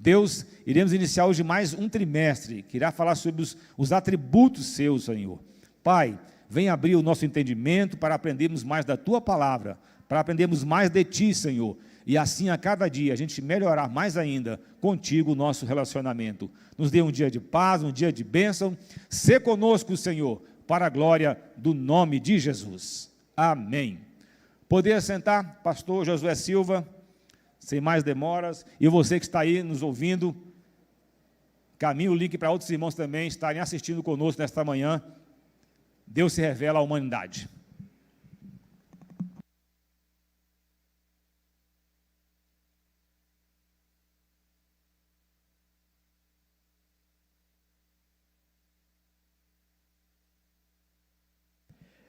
Deus, iremos iniciar hoje mais um trimestre, que irá falar sobre os atributos seus, Senhor. Pai, vem abrir o nosso entendimento para aprendermos mais da Tua palavra, para aprendermos mais de Ti, Senhor, e assim a cada dia a gente melhorar mais ainda contigo o nosso relacionamento. Nos dê um dia de paz, um dia de bênção. Sê conosco, Senhor, para a glória do nome de Jesus. Amém. Poder sentar, pastor Josué Silva, sem mais demoras, e você que está aí nos ouvindo, caminhe o link para outros irmãos também estarem assistindo conosco nesta manhã. Deus se revela à humanidade.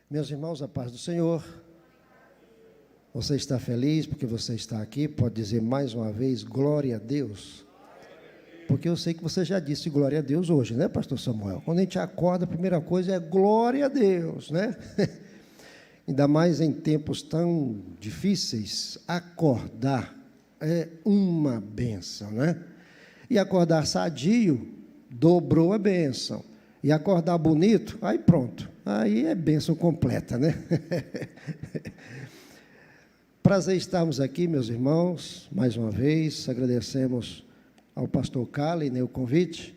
Meus irmãos, a paz do Senhor. Você está feliz porque você está aqui? Pode dizer mais uma vez, glória a Deus. Porque eu sei que você já disse glória a Deus hoje, né, pastor Samuel? Quando a gente acorda, a primeira coisa é glória a Deus, né? Ainda mais em tempos tão difíceis, acordar é uma bênção, né? E acordar sadio, dobrou a bênção. E acordar bonito, aí pronto, aí é bênção completa, né? Prazer estarmos aqui, meus irmãos, mais uma vez, agradecemos ao pastor Cali, né, o convite,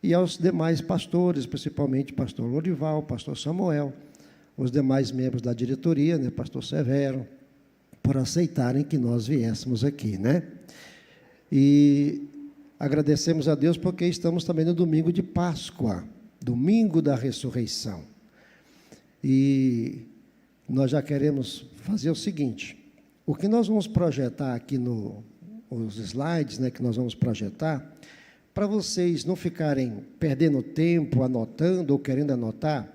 e aos demais pastores, principalmente pastor Lorival, pastor Samuel, os demais membros da diretoria, né, pastor Severo, por aceitarem que nós viéssemos aqui, né? E agradecemos a Deus porque estamos também no domingo de Páscoa, domingo da ressurreição. E nós já queremos fazer o seguinte, o que nós vamos projetar aqui os slides, né, que nós vamos projetar, para vocês não ficarem perdendo tempo anotando ou querendo anotar,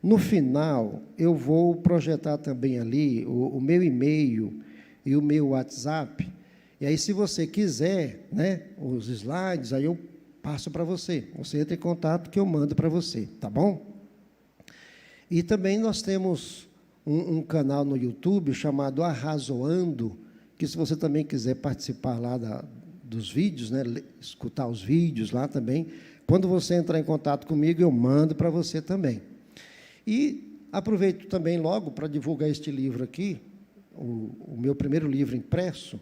no final eu vou projetar também ali o meu e-mail e o meu WhatsApp, e aí se você quiser, né, os slides, aí eu passo para você, você entra em contato que eu mando para você, tá bom? E também nós temos um canal no YouTube chamado Arrazoando, que se você também quiser participar lá dos vídeos, né, escutar os vídeos lá também, quando você entrar em contato comigo, eu mando para você também. E aproveito também logo para divulgar este livro aqui, o meu primeiro livro impresso.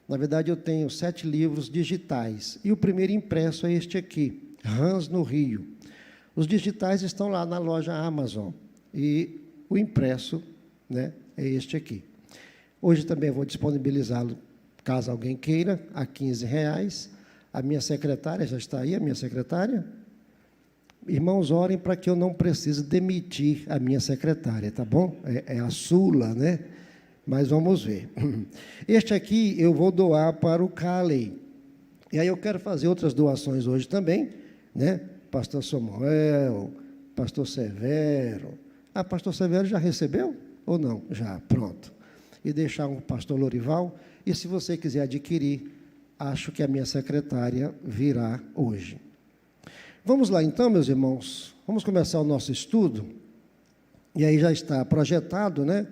Na verdade, eu tenho 7 livros digitais, e o primeiro impresso é este aqui, Rãs no Rio. Os digitais estão lá na loja Amazon, e o impresso, né, é este aqui. Hoje também vou disponibilizá-lo, caso alguém queira, a R$15. A minha secretária, já está aí, a minha secretária? Irmãos, orem para que eu não precise demitir a minha secretária, tá bom? É a Sula, né? Mas vamos ver. Este aqui eu vou doar para o Cali. E aí eu quero fazer outras doações hoje também, né? Pastor Samuel, pastor Severo. Ah, pastor Severo já recebeu? Ou não? Já, pronto. E deixar um pastor Lorival. E se você quiser adquirir, acho que a minha secretária virá hoje. Vamos lá então, meus irmãos. Vamos começar o nosso estudo. E aí já está projetado, né?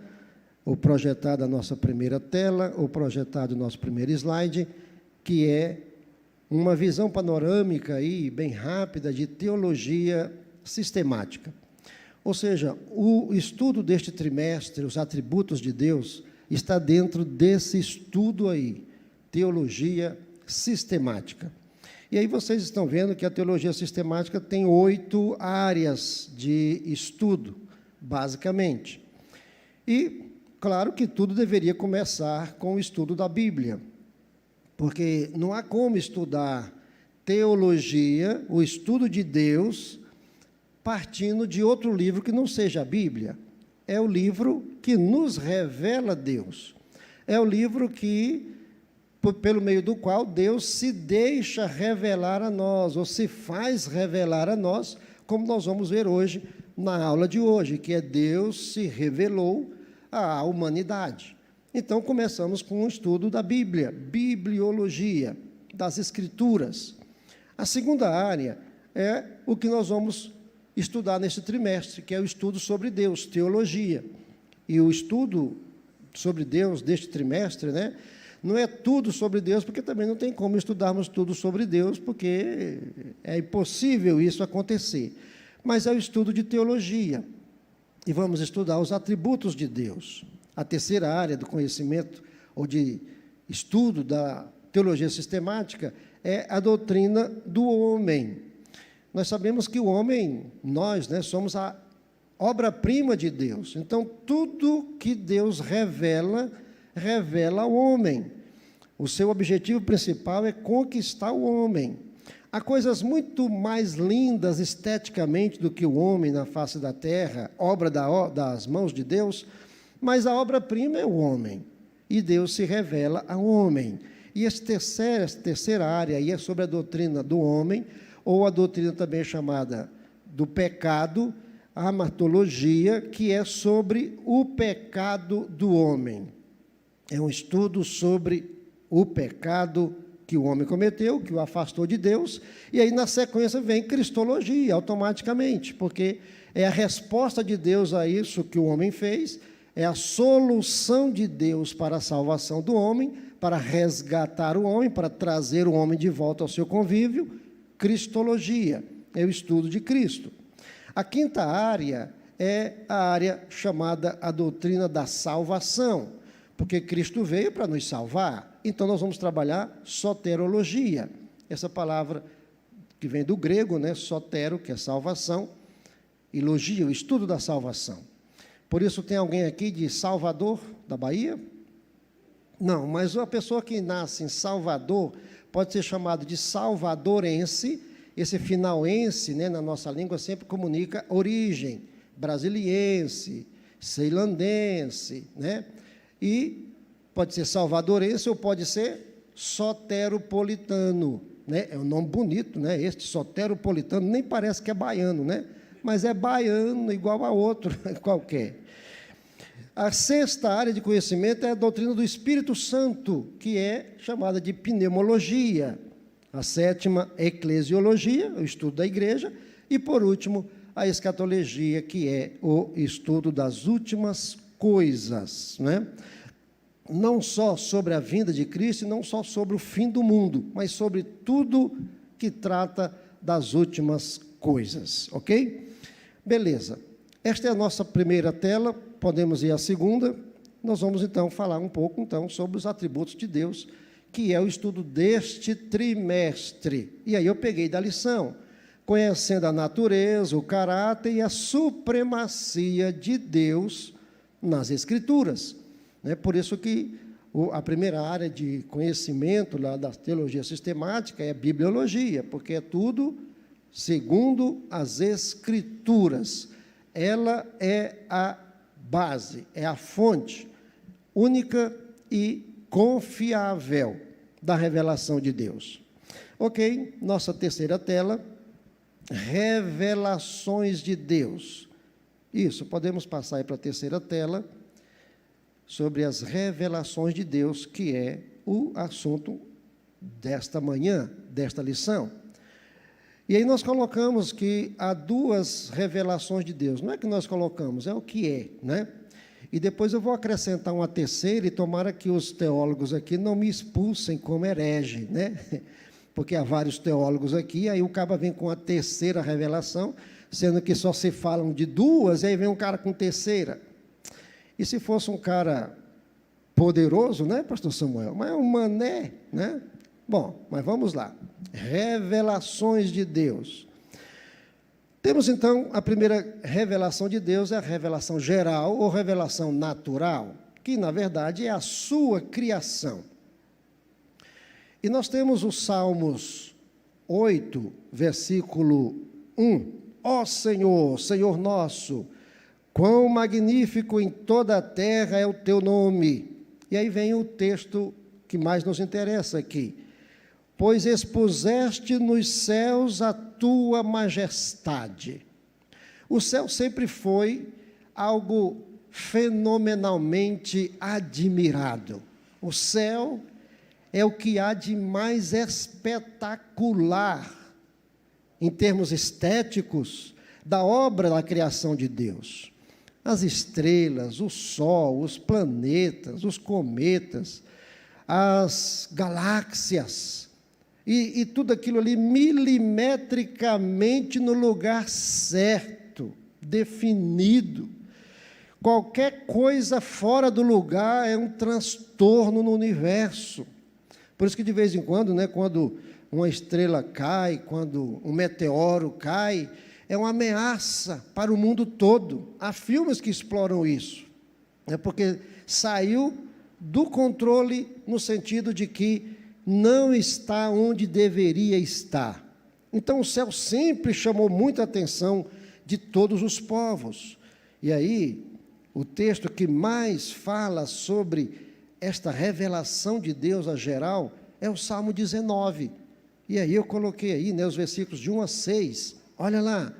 O projetado a nossa primeira tela, o projetado o nosso primeiro slide, que é uma visão panorâmica aí, bem rápida, de teologia sistemática. Ou seja, o estudo deste trimestre, os atributos de Deus, está dentro desse estudo aí, teologia sistemática. E aí vocês estão vendo que a teologia sistemática tem 8 áreas de estudo, basicamente. E, claro que tudo deveria começar com o estudo da Bíblia, porque não há como estudar teologia, o estudo de Deus, partindo de outro livro que não seja a Bíblia. É o livro que nos revela Deus. É o livro pelo meio do qual Deus se deixa revelar a nós, ou se faz revelar a nós, como nós vamos ver hoje, na aula de hoje, que é Deus se revelou à humanidade. Então, começamos com o estudo da Bíblia, bibliologia, das Escrituras. A segunda área é o que nós vamos estudar neste trimestre, que é o estudo sobre Deus, teologia. E o estudo sobre Deus deste trimestre, né, Não é tudo sobre Deus, porque também não tem como estudarmos tudo sobre Deus, porque é impossível isso acontecer. Mas é o estudo de teologia. E vamos estudar os atributos de Deus. A terceira área do conhecimento, ou de estudo da teologia sistemática, é a doutrina do homem. Nós sabemos que o homem, nós, somos a obra-prima de Deus. Então, tudo que Deus revela, revela ao homem. O seu objetivo principal é conquistar o homem. Há coisas muito mais lindas esteticamente do que o homem na face da terra, obra das mãos de Deus, mas a obra-prima é o homem. E Deus se revela ao homem. E essa terceira área aí é sobre a doutrina do homem, ou a doutrina também chamada do pecado, a amatologia, que é sobre o pecado do homem. É um estudo sobre o pecado que o homem cometeu, que o afastou de Deus, e aí na sequência vem cristologia, automaticamente, porque é a resposta de Deus a isso que o homem fez, é a solução de Deus para a salvação do homem, para resgatar o homem, para trazer o homem de volta ao seu convívio. Cristologia é o estudo de Cristo. A quinta área é a área chamada a doutrina da salvação, porque Cristo veio para nos salvar. Então, nós vamos trabalhar soterologia, essa palavra que vem do grego, sotero, que é salvação, e logia, o estudo da salvação. Por isso, tem alguém aqui de Salvador, da Bahia? Não, mas uma pessoa que nasce em Salvador pode ser chamado de salvadorense. Esse final ense, na nossa língua, sempre comunica origem, brasiliense, ceilandense, e pode ser salvadorense ou pode ser soteropolitano, é um nome bonito, este soteropolitano, nem parece que é baiano, mas é baiano igual a outro qualquer. A sexta área de conhecimento é a doutrina do Espírito Santo, que é chamada de pneumologia. A sétima, eclesiologia, o estudo da igreja. E, por último, a escatologia, que é o estudo das últimas coisas. Não só sobre a vinda de Cristo, e não só sobre o fim do mundo, mas sobre tudo que trata das últimas coisas. Ok? Beleza. Esta é a nossa primeira tela. Podemos ir à segunda. Nós vamos, então, falar um pouco, sobre os atributos de Deus, que é o estudo deste trimestre. E aí eu peguei da lição, conhecendo a natureza, o caráter e a supremacia de Deus nas Escrituras. Por isso que a primeira área de conhecimento lá da teologia sistemática é a bibliologia, porque é tudo segundo as Escrituras. Ela é a base, é a fonte única e confiável da revelação de Deus. Ok, nossa terceira tela, revelações de Deus. Isso, podemos passar aí para a terceira tela, sobre as revelações de Deus, que é o assunto desta manhã, desta lição. E aí nós colocamos que há duas revelações de Deus. Não é que nós colocamos, é o que é, E depois eu vou acrescentar uma terceira, e tomara que os teólogos aqui não me expulsem como herege, Porque há vários teólogos aqui, aí o cara vem com a terceira revelação, sendo que só se falam de duas, e aí vem um cara com terceira. E se fosse um cara poderoso, pastor Samuel? Mas é um mané, Bom, mas vamos lá. Revelações de Deus. Temos, então, a primeira revelação de Deus, é a revelação geral ou revelação natural, que, na verdade, é a sua criação. E nós temos os Salmos 8, versículo 1. Ó Senhor, Senhor nosso, quão magnífico em toda a terra é o teu nome. E aí vem o texto que mais nos interessa aqui. Pois expuseste nos céus a tua majestade. O céu sempre foi algo fenomenalmente admirado. O céu é o que há de mais espetacular, em termos estéticos, da obra da criação de Deus. As estrelas, o sol, os planetas, os cometas, as galáxias, e tudo aquilo ali milimetricamente no lugar certo, definido. Qualquer coisa fora do lugar é um transtorno no universo. Por isso que de vez em quando, quando uma estrela cai, quando um meteoro cai, é uma ameaça para o mundo todo. Há filmes que exploram isso, porque saiu do controle no sentido de que não está onde deveria estar. Então o céu sempre chamou muita atenção de todos os povos. E aí, o texto que mais fala sobre esta revelação de Deus a geral é o Salmo 19. E aí eu coloquei aí, os versículos de 1 a 6. Olha lá.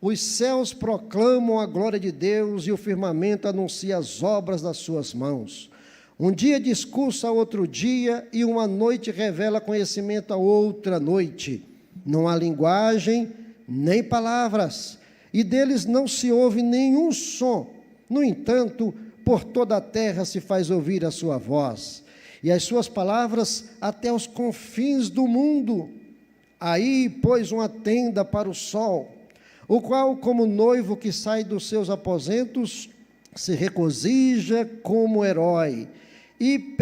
Os céus proclamam a glória de Deus e o firmamento anuncia as obras das suas mãos. Um dia discursa a outro dia e uma noite revela conhecimento a outra noite. Não há linguagem, nem palavras, e deles não se ouve nenhum som. No entanto, por toda a terra se faz ouvir a sua voz, e as suas palavras até os confins do mundo. Aí pôs uma tenda para o sol, o qual, como noivo que sai dos seus aposentos, se regozija como herói, e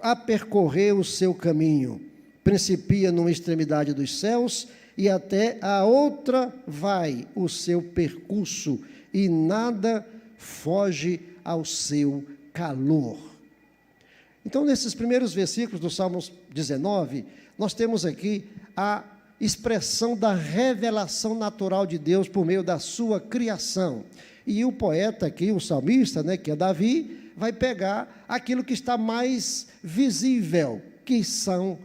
a percorrer o seu caminho. Principia numa extremidade dos céus, e até a outra vai o seu percurso, e nada foge ao seu calor. Então, nesses primeiros versículos do Salmo 19, nós temos aqui a expressão da revelação natural de Deus por meio da sua criação. E o poeta aqui, o salmista, que é Davi, vai pegar aquilo que está mais visível, que são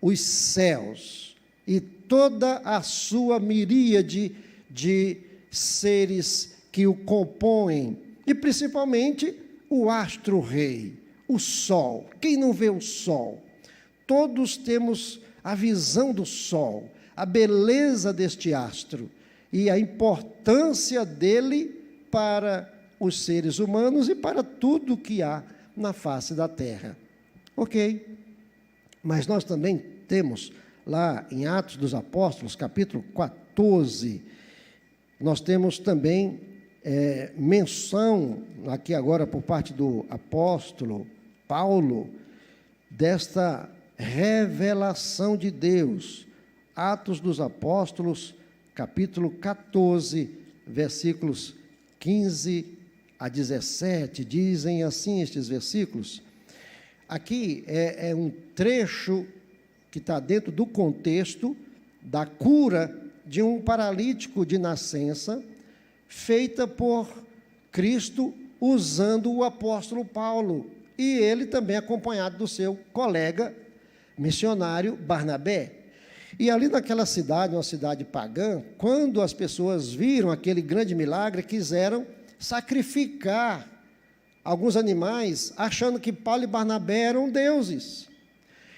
os céus, e toda a sua miríade de seres que o compõem, e principalmente o astro-rei, o sol. Quem não vê o sol? Todos temos a visão do sol, a beleza deste astro, e a importância dele para os seres humanos e para tudo que há na face da terra. Ok, mas nós também temos lá em Atos dos Apóstolos, capítulo 14, nós temos também menção, aqui agora por parte do apóstolo Paulo, desta revelação de Deus. Atos dos Apóstolos, capítulo 14, versículos 15 a 17, dizem assim estes versículos. Aqui é um trecho que está dentro do contexto da cura de um paralítico de nascença, feita por Cristo usando o apóstolo Paulo, e ele também acompanhado do seu colega missionário Barnabé. E ali naquela cidade, uma cidade pagã, quando as pessoas viram aquele grande milagre, quiseram sacrificar alguns animais, achando que Paulo e Barnabé eram deuses.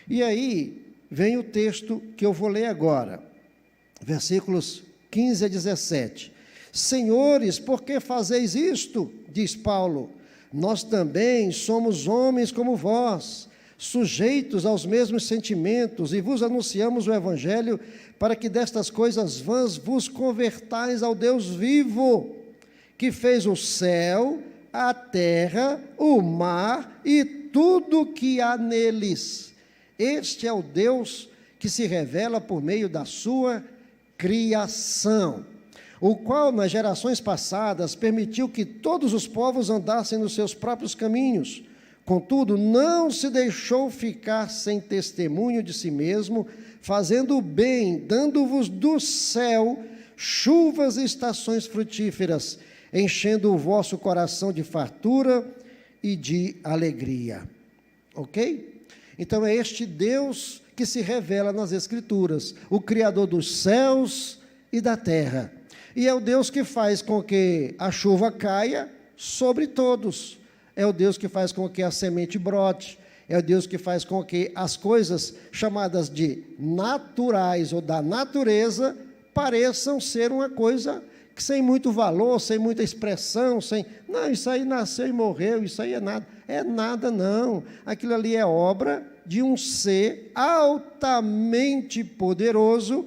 E aí vem o texto que eu vou ler agora, versículos 15 a 17. Senhores, por que fazeis isto? Diz Paulo. Nós também somos homens como vós, sujeitos aos mesmos sentimentos, e vos anunciamos o Evangelho para que destas coisas vãs vos convertais ao Deus vivo, que fez o céu, a terra, o mar e tudo que há neles. Este é o Deus que se revela por meio da sua criação, o qual nas gerações passadas permitiu que todos os povos andassem nos seus próprios caminhos. Contudo, não se deixou ficar sem testemunho de si mesmo, fazendo o bem, dando-vos do céu chuvas e estações frutíferas, enchendo o vosso coração de fartura e de alegria. Ok? Então é este Deus que se revela nas Escrituras, o Criador dos céus e da terra. E é o Deus que faz com que a chuva caia sobre todos. É o Deus que faz com que a semente brote. É o Deus que faz com que as coisas chamadas de naturais ou da natureza pareçam ser uma coisa sem muito valor, sem muita expressão, não, isso aí nasceu e morreu, isso aí é nada não, aquilo ali é obra de um ser altamente poderoso,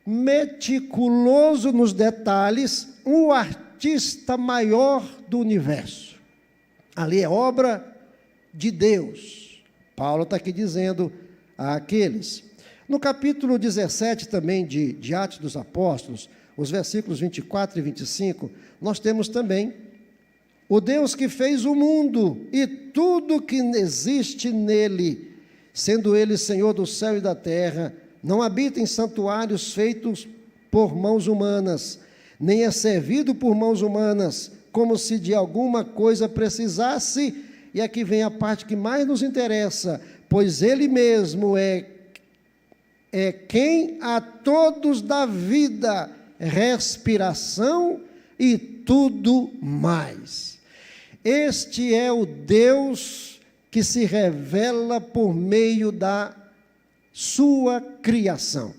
meticuloso nos detalhes, o artista maior do universo. Ali é obra de Deus. Paulo está aqui dizendo àqueles. No capítulo 17 também de Atos dos Apóstolos, os versículos 24 e 25, nós temos também o Deus que fez o mundo e tudo que existe nele, sendo ele Senhor do céu e da terra, não habita em santuários feitos por mãos humanas, nem é servido por mãos humanas, como se de alguma coisa precisasse. E aqui vem a parte que mais nos interessa, pois ele mesmo é quem a todos dá vida, respiração e tudo mais. Este é o Deus que se revela por meio da sua criação.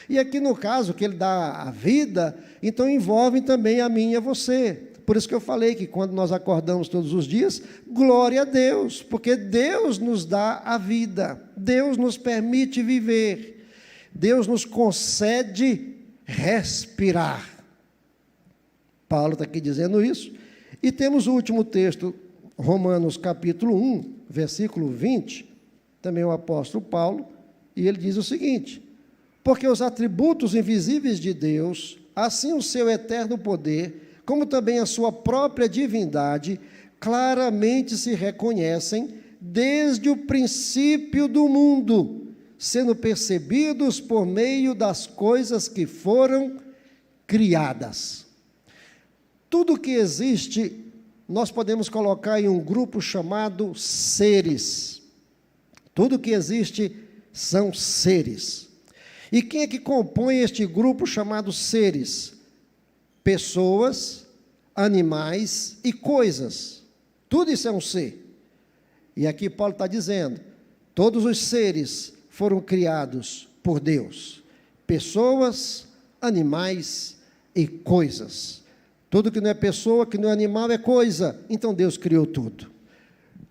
E aqui no caso que ele dá a vida, então envolve também a mim e a você. Por isso que eu falei que quando nós acordamos todos os dias, glória a Deus, porque Deus nos dá a vida, Deus nos permite viver, Deus nos concede respirar. Paulo está aqui dizendo isso. E temos o último texto, Romanos capítulo 1, versículo 20, também o apóstolo Paulo, e ele diz o seguinte: porque os atributos invisíveis de Deus, assim o seu eterno poder, como também a sua própria divindade, claramente se reconhecem desde o princípio do mundo, sendo percebidos por meio das coisas que foram criadas. Tudo que existe, nós podemos colocar em um grupo chamado seres. Tudo que existe são seres. E quem é que compõe este grupo chamado seres? Pessoas, animais e coisas. Tudo isso é um ser. E aqui Paulo está dizendo, todos os seres foram criados por Deus. Pessoas, animais e coisas. Tudo que não é pessoa, que não é animal, é coisa. Então Deus criou tudo.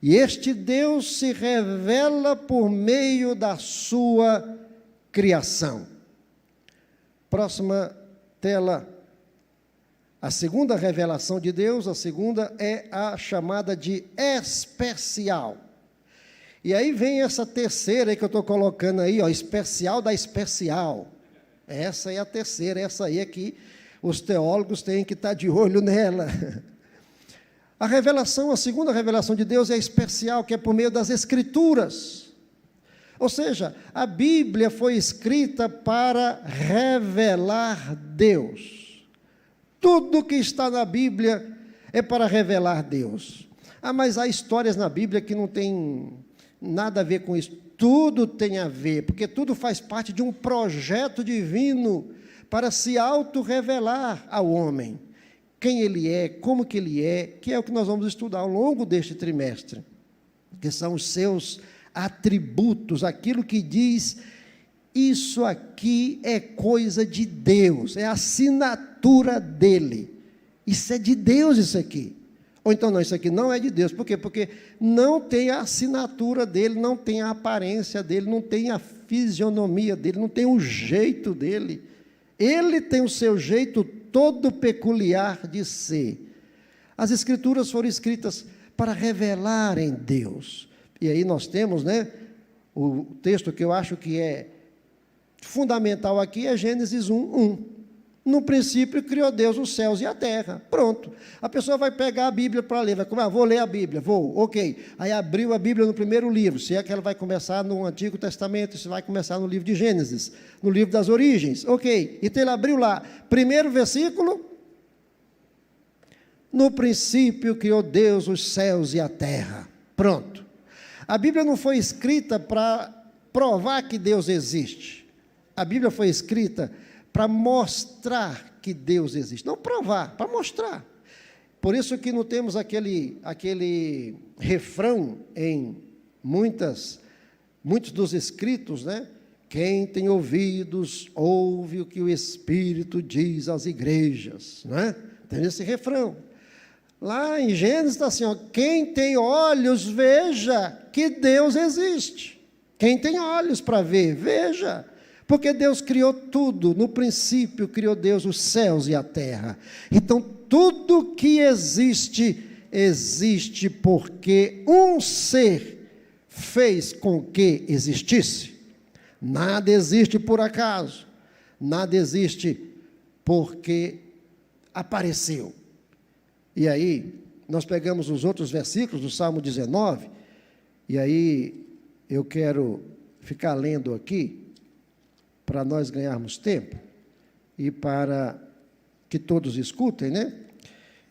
E este Deus se revela por meio da sua criação. Próxima tela. A segunda revelação de Deus, a segunda é a chamada de especial. E aí vem essa terceira aí que eu estou colocando aí, ó, especial da especial. Essa é a terceira, essa aí é que os teólogos têm que estar de olho nela. A revelação, a segunda revelação de Deus é especial, que é por meio das Escrituras. Ou seja, a Bíblia foi escrita para revelar Deus. Tudo que está na Bíblia é para revelar Deus. Mas há histórias na Bíblia que não tem nada a ver com isso. Tudo tem a ver, porque tudo faz parte de um projeto divino para se auto-revelar ao homem. Quem ele é, como que ele é, que é o que nós vamos estudar ao longo deste trimestre, que são os seus atributos, aquilo que diz, isso aqui é coisa de Deus, é a assinatura dele, isso é de Deus isso aqui. Ou então não, isso aqui não é de Deus, por quê? Porque não tem a assinatura dele, não tem a aparência dele, não tem a fisionomia dele, não tem o jeito dele. Ele tem o seu jeito todo peculiar de ser. As Escrituras foram escritas para revelarem Deus. E aí nós temos, o texto que eu acho que é fundamental aqui é Gênesis 1:1. No princípio criou Deus os céus e a terra. Pronto. A pessoa vai pegar a Bíblia para ler, vou ler a Bíblia, ok. Aí abriu a Bíblia no primeiro livro, se é que ela vai começar no Antigo Testamento, se vai começar no livro de Gênesis, no livro das origens, ok. Então ele abriu lá, primeiro versículo, no princípio criou Deus os céus e a terra. Pronto. A Bíblia não foi escrita para provar que Deus existe. A Bíblia foi escrita para mostrar que Deus existe, não provar, para mostrar. Por isso que não temos aquele refrão em muitos dos escritos, Quem tem ouvidos, ouve o que o Espírito diz às igrejas, né? Tem esse refrão. Lá em Gênesis está assim, ó, quem tem olhos, veja que Deus existe. Quem tem olhos para ver, veja. Porque Deus criou tudo, no princípio criou Deus os céus e a terra. Então, tudo que existe, existe porque um ser fez com que existisse. Nada existe por acaso, nada existe porque apareceu. E aí, nós pegamos os outros versículos do Salmo 19, e aí eu quero ficar lendo aqui, para nós ganharmos tempo, e para que todos escutem, né?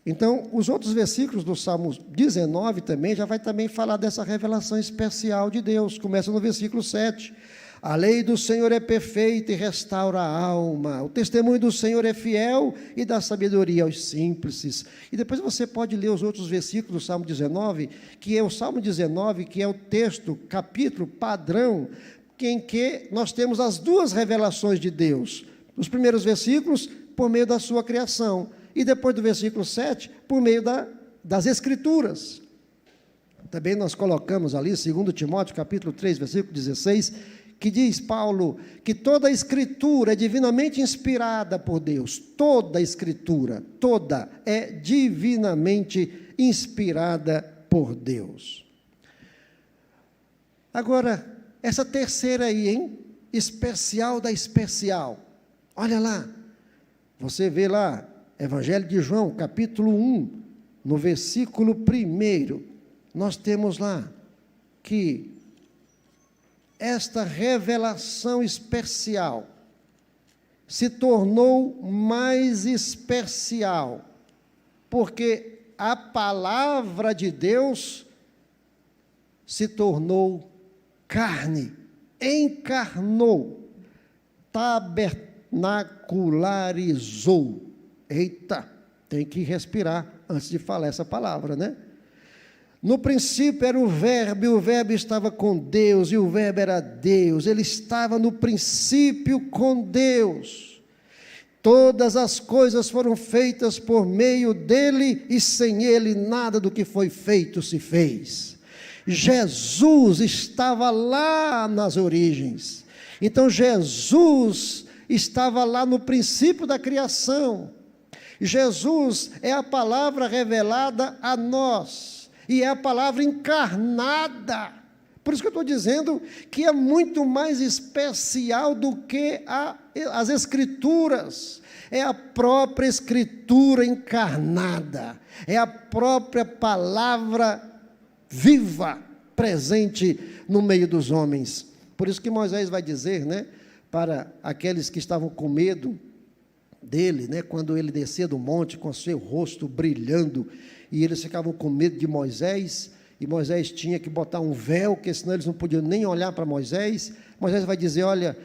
Então, os outros versículos do Salmo 19 também, já vai também falar dessa revelação especial de Deus. Começa no versículo 7. A lei do Senhor é perfeita e restaura a alma. O testemunho do Senhor é fiel e dá sabedoria aos simples. E depois você pode ler os outros versículos do Salmo 19, que é o Salmo 19, que é o texto, capítulo, padrão, em que nós temos as duas revelações de Deus. Os primeiros versículos, por meio da sua criação. E depois do versículo 7, por meio das Escrituras. Também nós colocamos ali, 2 Timóteo, capítulo 3, versículo 16, que diz Paulo, que toda a Escritura é divinamente inspirada por Deus. Toda a Escritura, toda é divinamente inspirada por Deus. Agora, essa terceira aí, hein? Especial da especial. Olha lá, você vê lá, Evangelho de João, capítulo 1, no versículo 1, nós temos lá que esta revelação especial se tornou mais especial, porque a palavra de Deus se tornou carne, encarnou, tabernacularizou. Eita, tem que respirar antes de falar essa palavra, né? No princípio era o Verbo estava com Deus, e o Verbo era Deus, ele estava no princípio com Deus. Todas as coisas foram feitas por meio dele, e sem ele nada do que foi feito se fez. Jesus estava lá nas origens, então Jesus estava lá no princípio da criação. Jesus é a palavra revelada a nós, e é a palavra encarnada. Por isso que eu estou dizendo que é muito mais especial do que as Escrituras. É a própria Escritura encarnada, é a própria palavra viva, presente no meio dos homens. Por isso que Moisés vai dizer, né, para aqueles que estavam com medo dele, né, quando ele descia do monte com o seu rosto brilhando, e eles ficavam com medo de Moisés, e Moisés tinha que botar um véu, porque senão eles não podiam nem olhar para Moisés. Moisés vai dizer, olha,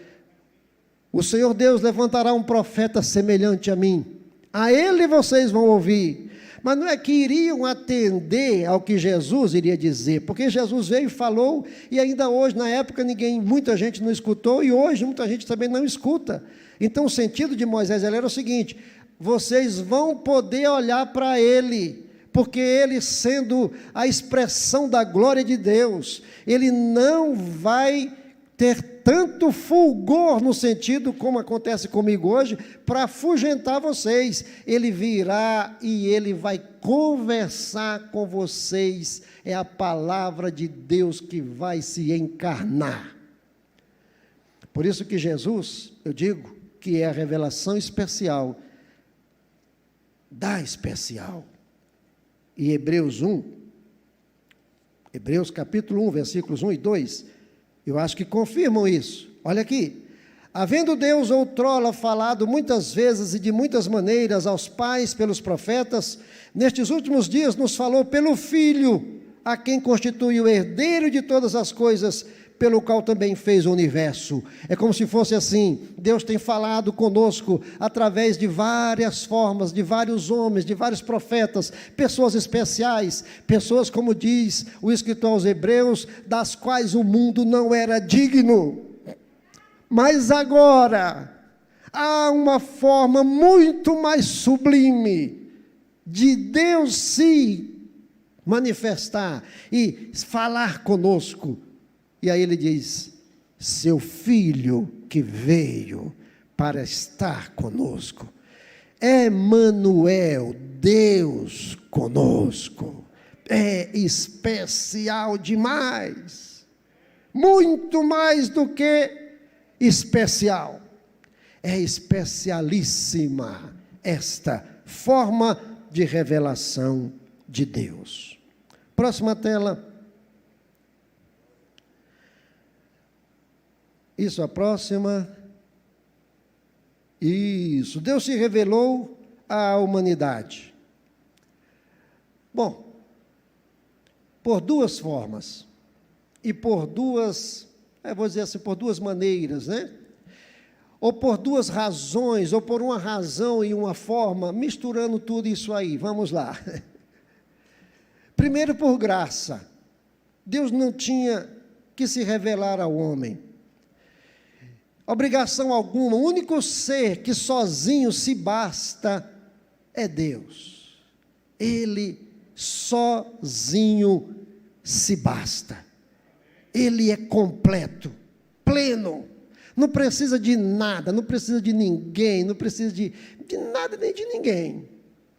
o Senhor Deus levantará um profeta semelhante a mim, a ele vocês vão ouvir. Mas não é que iriam atender ao que Jesus iria dizer, porque Jesus veio e falou, e ainda hoje, na época, muita gente não escutou, e hoje muita gente também não escuta. Então o sentido de Moisés era o seguinte, vocês vão poder olhar para ele, porque ele, sendo a expressão da glória de Deus, ele não vai ter tanto fulgor no sentido, como acontece comigo hoje, para afugentar vocês. Ele virá e ele vai conversar com vocês, é a palavra de Deus que vai se encarnar. Por isso que Jesus, eu digo, que é a revelação especial da especial. E Hebreus capítulo 1, versículos 1 e 2, eu acho que confirmam isso. Olha aqui, havendo Deus outrora falado muitas vezes e de muitas maneiras aos pais pelos profetas, nestes últimos dias nos falou pelo Filho, a quem constitui o herdeiro de todas as coisas, pelo qual também fez o universo. É como se fosse assim, Deus tem falado conosco através de várias formas, de vários homens, de vários profetas, pessoas especiais, pessoas, como diz o escritor aos Hebreus, das quais o mundo não era digno. Mas agora, há uma forma muito mais sublime de Deus se manifestar e falar conosco. E aí ele diz: seu filho que veio para estar conosco. Emanuel, Deus conosco. É especial demais. Muito mais do que especial. É especialíssima esta forma de revelação de Deus. Próxima tela. Isso, a próxima. Isso. Deus se revelou à humanidade. Bom, por duas formas. E por duas, vou dizer assim, por duas maneiras, né? Ou por duas razões, ou por uma razão e uma forma, misturando tudo isso aí. Vamos lá. Primeiro, por graça. Deus não tinha que se revelar ao homem. Obrigação alguma. O único ser que sozinho se basta é Deus. Ele sozinho se basta. Ele é completo, pleno. Não precisa de nada, não precisa de ninguém, não precisa de nada nem de ninguém.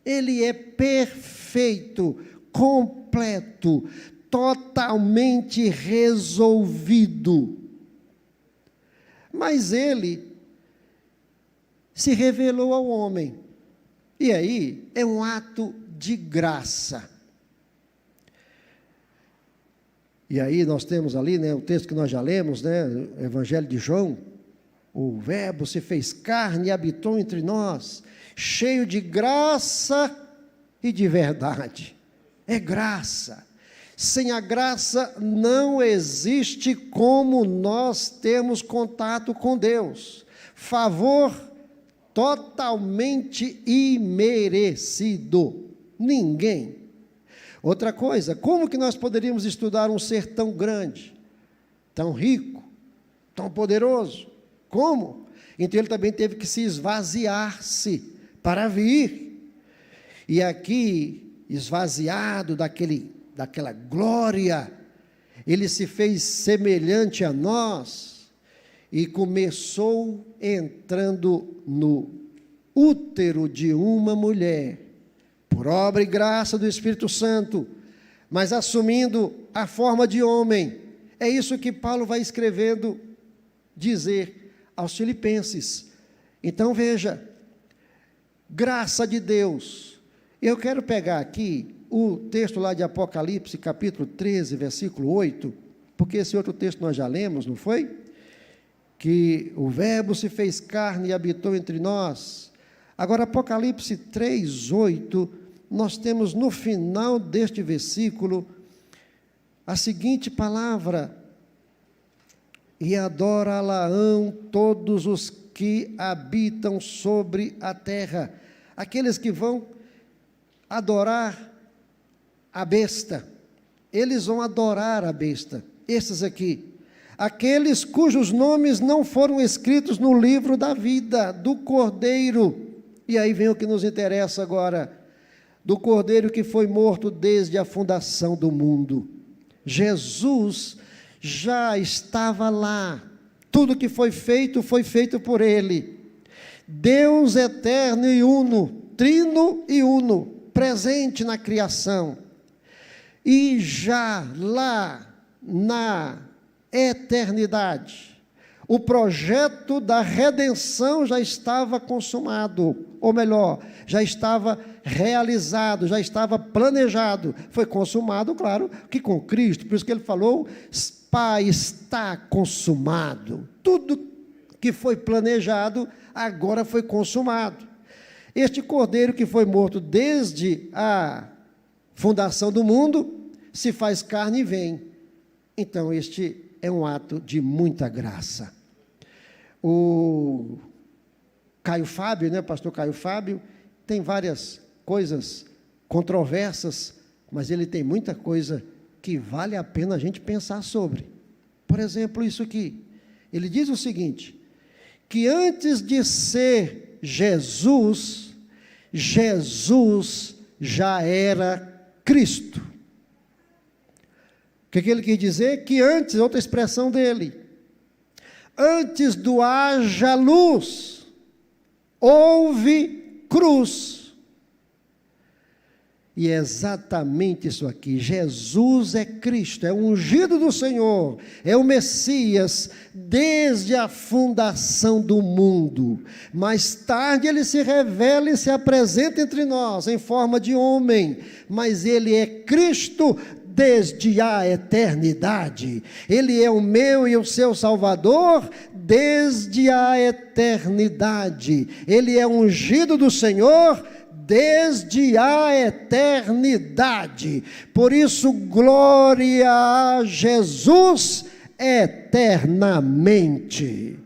Ele é perfeito, completo, totalmente resolvido. Mas ele se revelou ao homem. E aí é um ato de graça. E aí nós temos ali, né, o texto que nós já lemos, né, o Evangelho de João, o Verbo se fez carne e habitou entre nós, cheio de graça e de verdade. É graça. Sem a graça não existe como nós termos contato com Deus. Favor totalmente imerecido. Ninguém. Outra coisa, como que nós poderíamos estudar um ser tão grande, tão rico, tão poderoso? Como? Então ele também teve que se esvaziar-se para vir. E aqui, esvaziado daquela glória, ele se fez semelhante a nós e começou entrando no útero de uma mulher, por obra e graça do Espírito Santo, mas assumindo a forma de homem. É isso que Paulo vai escrevendo, dizer aos Filipenses. Então veja, graça de Deus. Eu quero pegar aqui o texto lá de Apocalipse, capítulo 13, versículo 8, porque esse outro texto nós já lemos, não foi? Que o Verbo se fez carne e habitou entre nós. Agora, Apocalipse 3, 8, nós temos no final deste versículo a seguinte palavra: e adorá-la-ão todos os que habitam sobre a terra. Aqueles que vão adorar a besta, eles vão adorar a besta. Esses aqui, aqueles cujos nomes não foram escritos no livro da vida do Cordeiro. E aí vem o que nos interessa agora, do Cordeiro que foi morto desde a fundação do mundo. Jesus já estava lá, tudo que foi feito por ele. Deus eterno e uno, trino e uno, presente na criação. E já lá na eternidade, o projeto da redenção já estava consumado, ou melhor, já estava realizado, já estava planejado. Foi consumado, claro, que com Cristo, por isso que ele falou: Pai, está consumado. Tudo que foi planejado, agora foi consumado. Este Cordeiro que foi morto desde a fundação do mundo, se faz carne e vem. Então, este é um ato de muita graça. O Caio Fábio, né, pastor Caio Fábio, tem várias coisas controversas, mas ele tem muita coisa que vale a pena a gente pensar sobre. Por exemplo, isso aqui. Ele diz o seguinte: que antes de ser Jesus, Jesus já era Cristo. O que ele quis dizer? Que antes, outra expressão dele, antes do haja luz, houve cruz. E é exatamente isso aqui, Jesus é Cristo, é o ungido do Senhor, é o Messias, desde a fundação do mundo. Mais tarde ele se revela e se apresenta entre nós, em forma de homem, mas ele é Cristo desde a eternidade. Ele é o meu e o seu Salvador desde a eternidade. Ele é ungido do Senhor desde a eternidade. Por isso, glória a Jesus eternamente.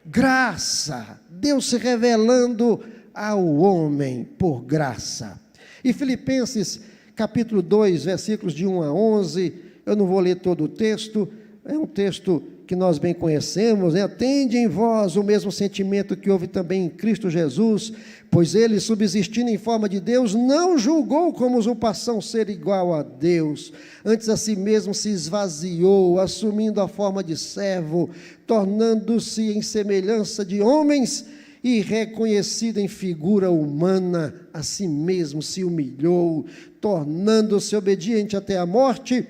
Graça, Deus se revelando ao homem por graça. E Filipenses capítulo 2, versículos de 1 a 11, eu não vou ler todo o texto, é um texto que nós bem conhecemos, né? Tende em vós o mesmo sentimento que houve também em Cristo Jesus, pois ele, subsistindo em forma de Deus, não julgou como usurpação ser igual a Deus, antes a si mesmo se esvaziou, assumindo a forma de servo, tornando-se em semelhança de homens, e reconhecido em figura humana, a si mesmo se humilhou, tornando-se obediente até a morte,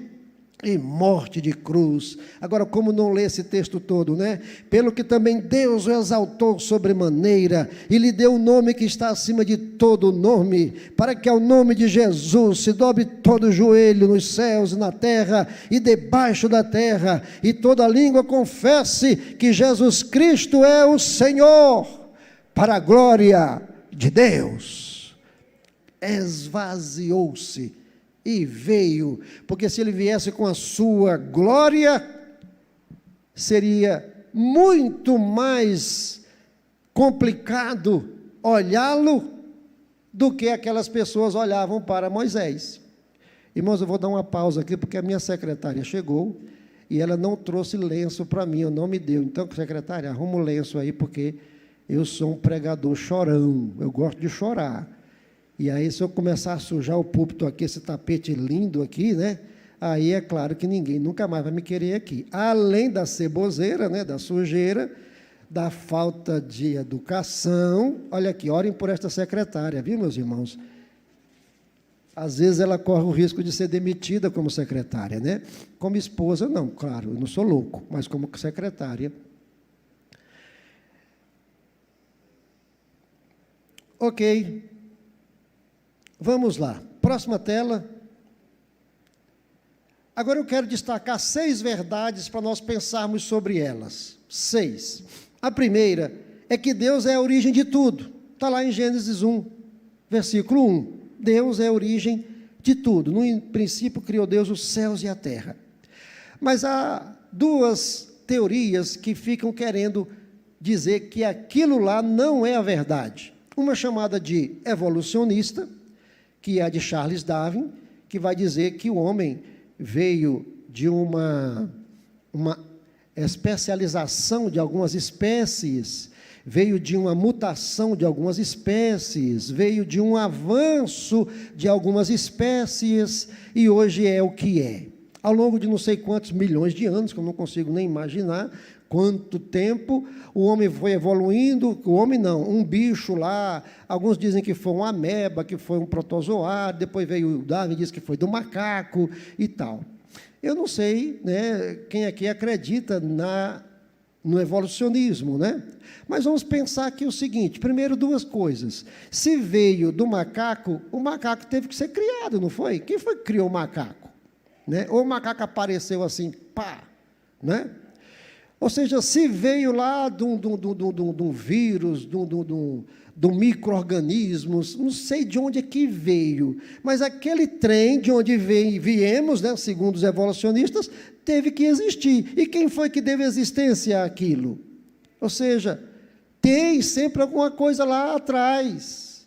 e morte de cruz. Agora, como não ler esse texto todo, né? Pelo que também Deus o exaltou sobremaneira, e lhe deu o nome que está acima de todo nome, para que ao nome de Jesus se dobre todo o joelho nos céus e na terra, e debaixo da terra, e toda língua confesse que Jesus Cristo é o Senhor, para a glória de Deus. Esvaziou-se e veio, porque se ele viesse com a sua glória, seria muito mais complicado olhá-lo do que aquelas pessoas olhavam para Moisés. Irmãos, eu vou dar uma pausa aqui, porque a minha secretária chegou e ela não trouxe lenço para mim, não me deu. Então, secretária, arruma o lenço aí, porque eu sou um pregador chorão, eu gosto de chorar. E aí, se eu começar a sujar o púlpito aqui, esse tapete lindo aqui, né? Aí é claro que ninguém nunca mais vai me querer aqui. Além da ceboseira, né? Da sujeira, da falta de educação. Olha aqui, orem por esta secretária, viu, meus irmãos? Às vezes ela corre o risco de ser demitida como secretária, né? Como esposa, não, claro, eu não sou louco, mas como secretária. Ok. Vamos lá, próxima tela. Agora eu quero destacar 6 verdades para nós pensarmos sobre elas. 6. A primeira é que Deus é a origem de tudo. Está lá em Gênesis 1, versículo 1. Deus é a origem de tudo. No princípio criou Deus os céus e a terra. Mas há 2 teorias que ficam querendo dizer que aquilo lá não é a verdade. Uma chamada de evolucionista, que é a de Charles Darwin, que vai dizer que o homem veio de uma especialização de algumas espécies, veio de uma mutação de algumas espécies, veio de um avanço de algumas espécies, e hoje é o que é. Ao longo de não sei quantos milhões de anos, que eu não consigo nem imaginar, quanto tempo o homem foi evoluindo, o homem não, um bicho lá, alguns dizem que foi uma ameba, que foi um protozoário, depois veio o Darwin, diz que foi do macaco e tal. Eu não sei, né, quem aqui acredita no evolucionismo, né? Mas vamos pensar aqui o seguinte, primeiro 2 coisas. Se veio do macaco, o macaco teve que ser criado, não foi? Quem foi que criou o macaco? Né? Ou o macaco apareceu assim, pá, né? Ou seja, se veio lá de um vírus, de um micro-organismo, não sei de onde é que veio, mas aquele trem de onde viemos, né, segundo os evolucionistas, teve que existir. E quem foi que deu existência àquilo? Ou seja, tem sempre alguma coisa lá atrás.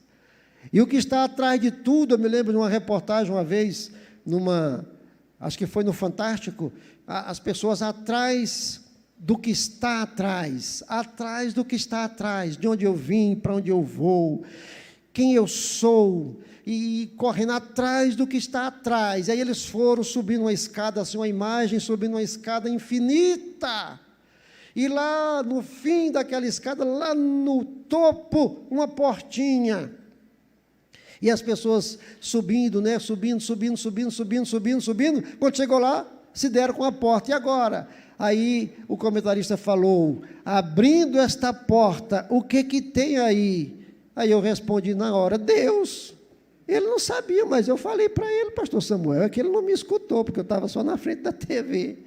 E o que está atrás de tudo, eu me lembro de uma reportagem uma vez, acho que foi no Fantástico, as pessoas atrás do que está atrás, atrás do que está atrás, de onde eu vim, para onde eu vou, quem eu sou, e correndo atrás do que está atrás. Aí eles foram subindo uma escada, assim, uma imagem, subindo uma escada infinita, e lá no fim daquela escada, lá no topo, uma portinha, e as pessoas subindo, né, subindo, quando chegou lá, se deram com a porta. E agora? Aí o comentarista falou: abrindo esta porta, o que tem aí? Aí eu respondi na hora: Deus. Ele não sabia, mas eu falei para ele, pastor Samuel, é que ele não me escutou, porque eu estava só na frente da TV.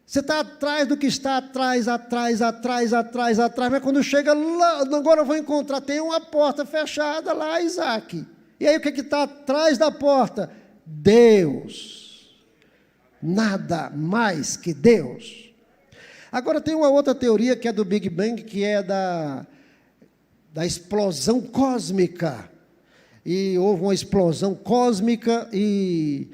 Você está atrás do que está atrás, mas quando chega lá, agora eu vou encontrar, tem uma porta fechada lá, Isaac. E aí o que está atrás da porta? Deus. Nada mais que Deus. Agora tem uma outra teoria que é do Big Bang, que é da explosão cósmica. E houve uma explosão cósmica e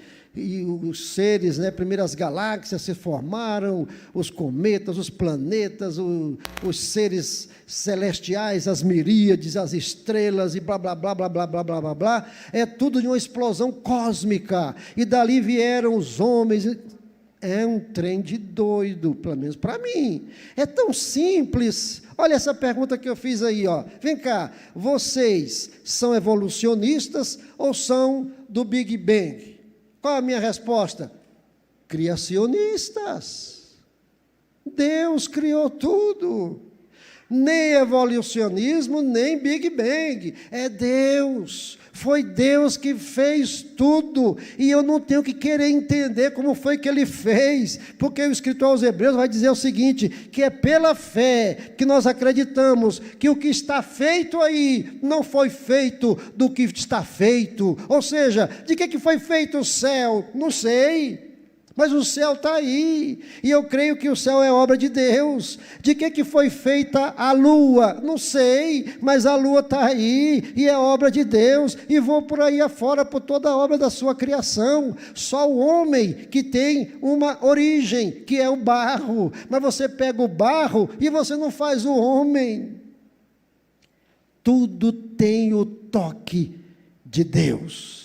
os seres, né, primeiras galáxias se formaram, os cometas, os planetas, os seres celestiais, as miríades, as estrelas e blá, blá, blá, blá, blá, blá, blá, blá, blá. É tudo de uma explosão cósmica. E dali vieram os homens. É um trem de doido, pelo menos para mim. É tão simples. Olha essa pergunta que eu fiz aí, ó. Vem cá, vocês são evolucionistas ou são do Big Bang? Qual a minha resposta? Criacionistas. Deus criou tudo. Nem evolucionismo, nem Big Bang. É Deus. Foi Deus que fez tudo, e eu não tenho que querer entender como foi que Ele fez, porque o escritor aos Hebreus vai dizer o seguinte, que é pela fé que nós acreditamos que o que está feito aí, não foi feito do que está feito, ou seja, de que foi feito o céu? Não sei, mas o céu está aí, e eu creio que o céu é obra de Deus. De que foi feita a lua? Não sei, mas a lua está aí, e é obra de Deus, e vou por aí afora, por toda a obra da sua criação. Só o homem que tem uma origem, que é o barro, mas você pega o barro, e você não faz o homem. Tudo tem o toque de Deus.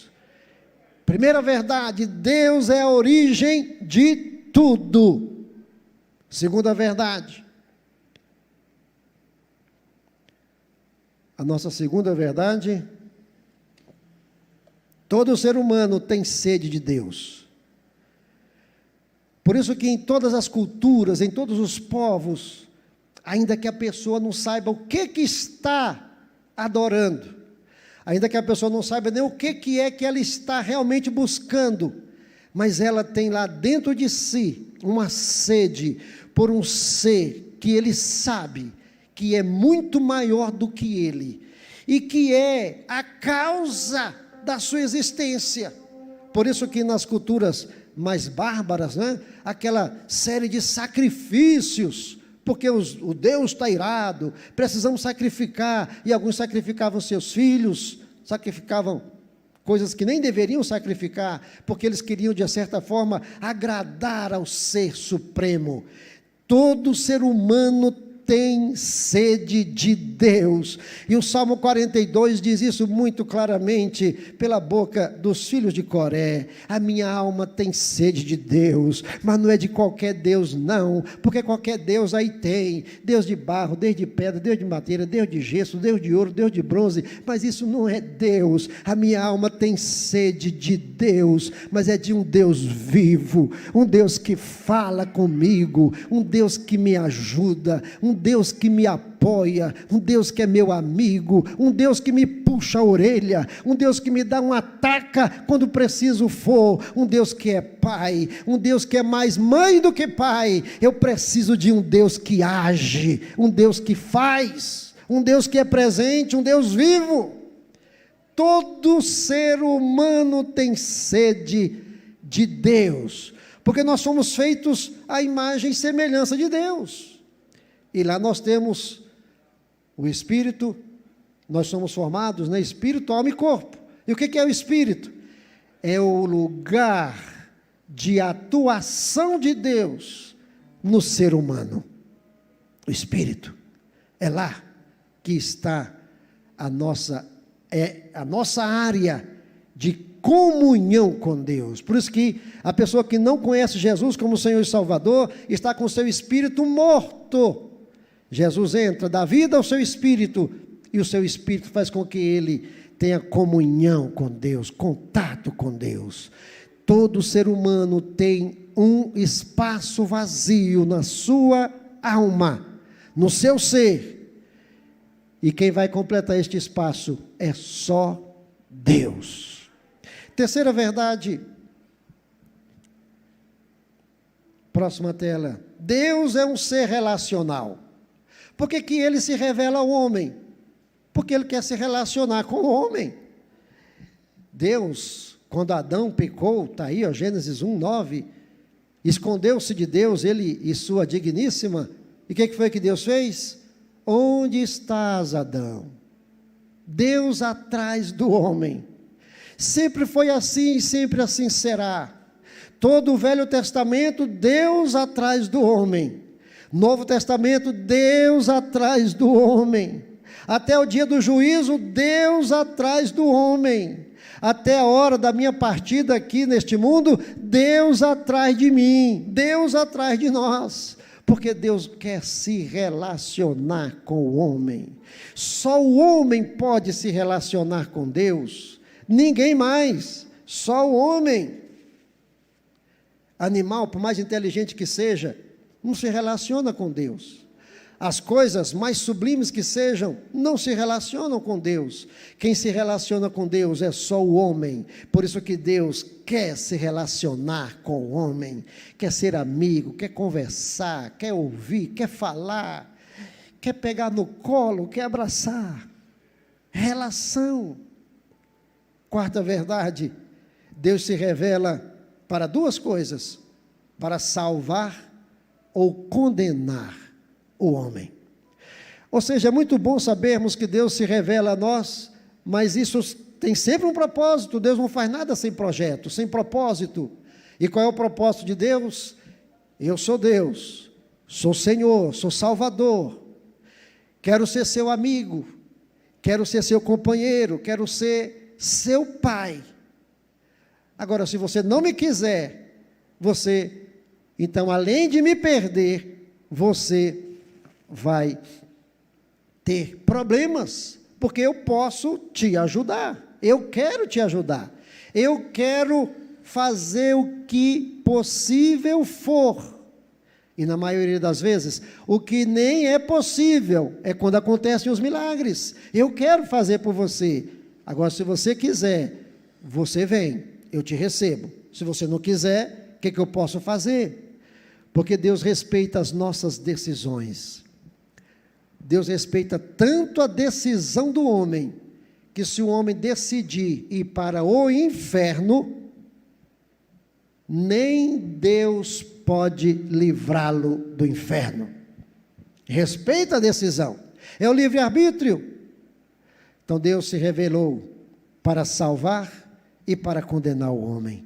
Primeira verdade, Deus é a origem de tudo. Segunda verdade, a nossa segunda verdade, todo ser humano tem sede de Deus. Por isso que em todas as culturas, em todos os povos, ainda que a pessoa não saiba o que está adorando, ainda que a pessoa não saiba nem o que é que ela está realmente buscando, mas ela tem lá dentro de si uma sede por um ser que ele sabe que é muito maior do que ele, e que é a causa da sua existência. Por isso que nas culturas mais bárbaras, né, aquela série de sacrifícios, porque o Deus está irado, precisamos sacrificar, e alguns sacrificavam seus filhos, sacrificavam coisas que nem deveriam sacrificar, porque eles queriam, de certa forma, agradar ao Ser Supremo. Todo ser humano tem sede de Deus, e o Salmo 42 diz isso muito claramente, pela boca dos filhos de Coré: a minha alma tem sede de Deus, mas não é de qualquer Deus não, porque qualquer Deus aí tem, Deus de barro, Deus de pedra, Deus de madeira, Deus de gesso, Deus de ouro, Deus de bronze, mas isso não é Deus. A minha alma tem sede de Deus, mas é de um Deus vivo, um Deus que fala comigo, um Deus que me ajuda, um Deus que me apoia, um Deus que é meu amigo, um Deus que me puxa a orelha, um Deus que me dá uma taca quando preciso for, um Deus que é pai, um Deus que é mais mãe do que pai. Eu preciso de um Deus que age, um Deus que faz, um Deus que é presente, um Deus vivo. Todo ser humano tem sede de Deus, porque nós somos feitos à imagem e semelhança de Deus. E lá nós temos o Espírito, nós somos formados, né? Espírito, alma e corpo. E o que é o Espírito? É o lugar de atuação de Deus no ser humano? O Espírito. É lá que está a nossa área de comunhão com Deus. Por isso que a pessoa que não conhece Jesus como Senhor e Salvador, está com seu espírito morto. Jesus entra, dá vida ao seu espírito, e o seu espírito faz com que ele tenha comunhão com Deus, contato com Deus. Todo ser humano tem um espaço vazio na sua alma, no seu ser, e quem vai completar este espaço é só Deus. Terceira verdade, próxima tela. Deus é um ser relacional. Por que que ele se revela ao homem? Porque ele quer se relacionar com o homem. Deus, quando Adão pecou, está aí, ó, Gênesis 1:9, escondeu-se de Deus, ele e sua digníssima, e o que foi que Deus fez? Onde estás, Adão? Deus atrás do homem. Sempre foi assim e sempre assim será. Todo o Velho Testamento, Deus atrás do homem. Novo Testamento, Deus atrás do homem. Até o dia do juízo, Deus atrás do homem. Até a hora da minha partida aqui neste mundo, Deus atrás de mim, Deus atrás de nós. Porque Deus quer se relacionar com o homem. Só o homem pode se relacionar com Deus. Ninguém mais, só o homem. Animal, por mais inteligente que seja, não se relaciona com Deus. As coisas mais sublimes que sejam, não se relacionam com Deus. Quem se relaciona com Deus é só o homem. Por isso que Deus quer se relacionar com o homem, quer ser amigo, quer conversar, quer ouvir, quer falar, quer pegar no colo, quer abraçar. Relação. Quarta verdade, Deus se revela para duas coisas: para salvar ou condenar o homem. Ou seja, é muito bom sabermos que Deus se revela a nós, mas isso tem sempre um propósito. Deus não faz nada sem projeto, sem propósito. E qual é o propósito de Deus? Eu sou Deus, sou Senhor, sou Salvador, quero ser seu amigo, quero ser seu companheiro, quero ser seu pai. Agora, se você não me quiser, então, além de me perder, você vai ter problemas, porque eu posso te ajudar, eu quero te ajudar, eu quero fazer o que possível for, e na maioria das vezes, o que nem é possível, é quando acontecem os milagres. Eu quero fazer por você. Agora, se você quiser, você vem, eu te recebo. Se você não quiser, o que eu posso fazer? Porque Deus respeita as nossas decisões. Deus respeita tanto a decisão do homem, que se o homem decidir ir para o inferno, nem Deus pode livrá-lo do inferno. Respeita a decisão. É o livre-arbítrio. Então Deus se revelou para salvar e para condenar o homem.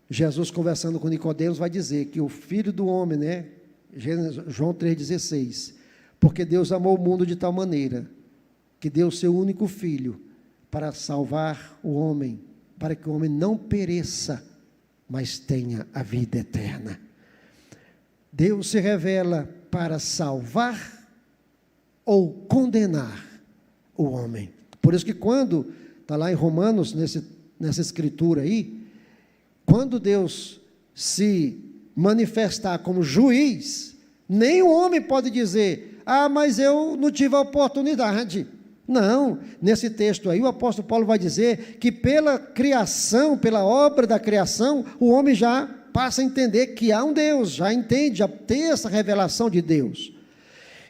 Jesus, conversando com Nicodemos, vai dizer que o Filho do homem, João 3,16, porque Deus amou o mundo de tal maneira, que deu o seu único Filho, para salvar o homem, para que o homem não pereça, mas tenha a vida eterna. Deus se revela para salvar ou condenar o homem. Por isso que quando, está lá em Romanos, nessa escritura aí, quando Deus se manifestar como juiz, nenhum homem pode dizer, mas eu não tive a oportunidade. Não, nesse texto aí o apóstolo Paulo vai dizer que pela criação, pela obra da criação, o homem já passa a entender que há um Deus, já entende, já tem essa revelação de Deus.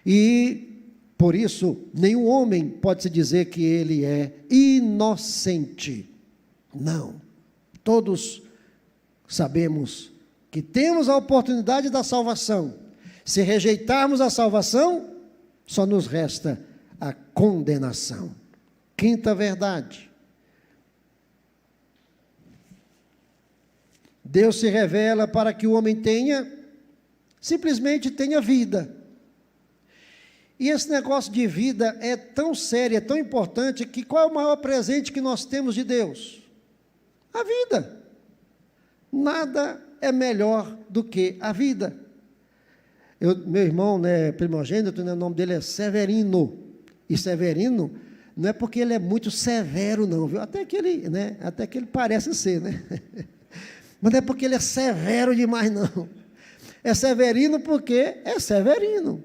E por isso, nenhum homem pode se dizer que ele é inocente. Não. Todos sabemos que temos a oportunidade da salvação. Se rejeitarmos a salvação, só nos resta a condenação. Quinta verdade. Deus se revela para que o homem tenha simplesmente tenha vida. E esse negócio de vida é tão sério, é tão importante, que qual é o maior presente que nós temos de Deus? A vida. Nada é melhor do que a vida. Meu irmão, né, primogênito, né, o nome dele é Severino. E Severino não é porque ele é muito severo, não, viu? Até que ele parece ser, né? Mas não é porque ele é severo demais, não. É Severino porque é Severino.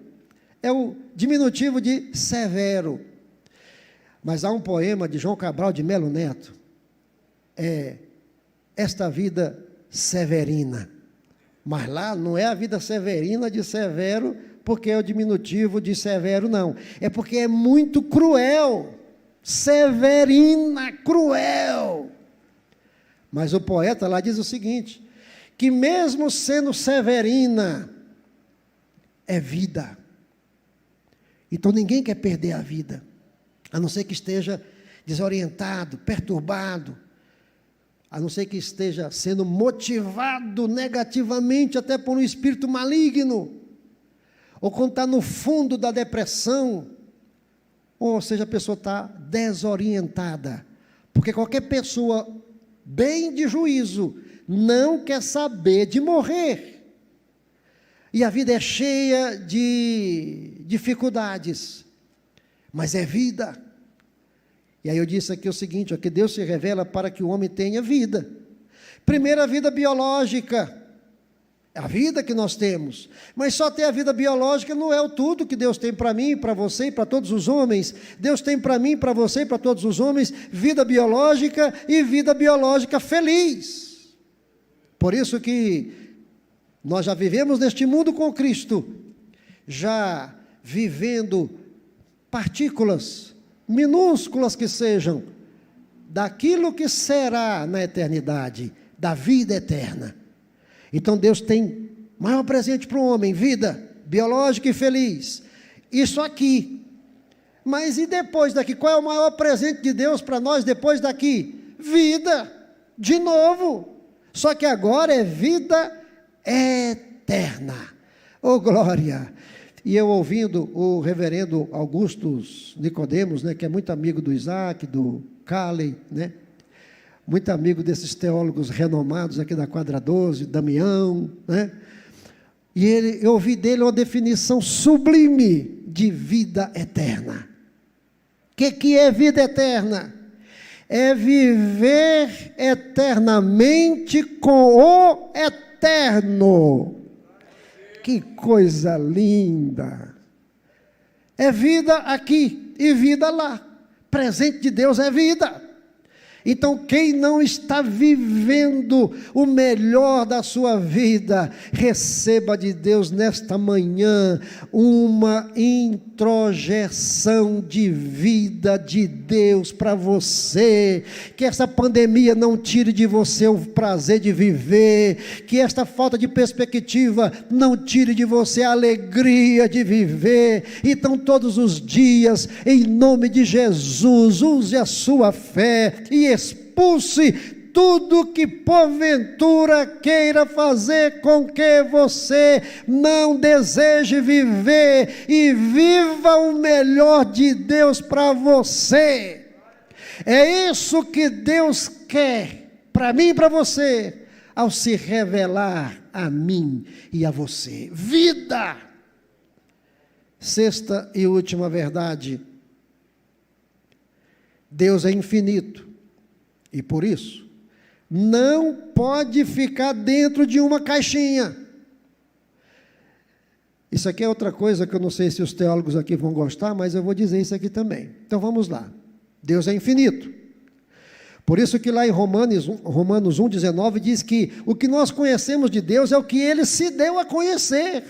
É o diminutivo de severo. Mas há um poema de João Cabral de Melo Neto, esta vida severina. Mas lá não é a vida severina de severo, porque é o diminutivo de severo, não. É porque é muito cruel. Severina, cruel. Mas o poeta lá diz o seguinte, que mesmo sendo severina, é vida. Então ninguém quer perder a vida, a não ser que esteja desorientado, perturbado, a não ser que esteja sendo motivado negativamente até por um espírito maligno, ou quando está no fundo da depressão, ou seja, a pessoa está desorientada, porque qualquer pessoa bem de juízo não quer saber de morrer. E a vida é cheia de dificuldades, mas é vida. E aí eu disse aqui o seguinte, ó, que Deus se revela para que o homem tenha vida. Primeiro, a vida biológica, a vida que nós temos. Mas só ter a vida biológica não é o tudo que Deus tem para mim, para você e para todos os homens. Deus tem para mim, para você e para todos os homens, vida biológica e vida biológica feliz. Por isso que nós já vivemos neste mundo com Cristo, já vivendo partículas, minúsculas que sejam, daquilo que será na eternidade, da vida eterna. Então Deus tem maior presente para o homem, vida biológica e feliz, isso aqui. Mas e depois daqui? Qual é o maior presente de Deus para nós depois daqui? Vida, de novo, só que agora é vida eterna. Oh glória! E eu ouvindo o reverendo Augustus Nicodemos, né, que é muito amigo do Isaac, do Calley, né, muito amigo desses teólogos renomados aqui da Quadra 12, Damião, né, e eu ouvi dele uma definição sublime de vida eterna. O que é vida eterna? É viver eternamente com o eterno. Que coisa linda! É vida aqui e vida lá. Presente de Deus é vida. Então, quem não está vivendo o melhor da sua vida, receba de Deus nesta manhã uma introjeção de vida de Deus para você. Que essa pandemia não tire de você o prazer de viver, que esta falta de perspectiva não tire de você a alegria de viver. Então, todos os dias, em nome de Jesus, use a sua fé e expulse tudo que porventura queira fazer com que você não deseje viver, e viva o melhor de Deus para você. É isso que Deus quer para mim e para você, ao se revelar a mim e a você. Vida! Sexta e última verdade: Deus é infinito. E por isso, não pode ficar dentro de uma caixinha. Isso aqui é outra coisa que eu não sei se os teólogos aqui vão gostar, mas eu vou dizer isso aqui também. Então vamos lá. Deus é infinito. Por isso que lá em Romanos 1,19 diz que o que nós conhecemos de Deus é o que Ele se deu a conhecer.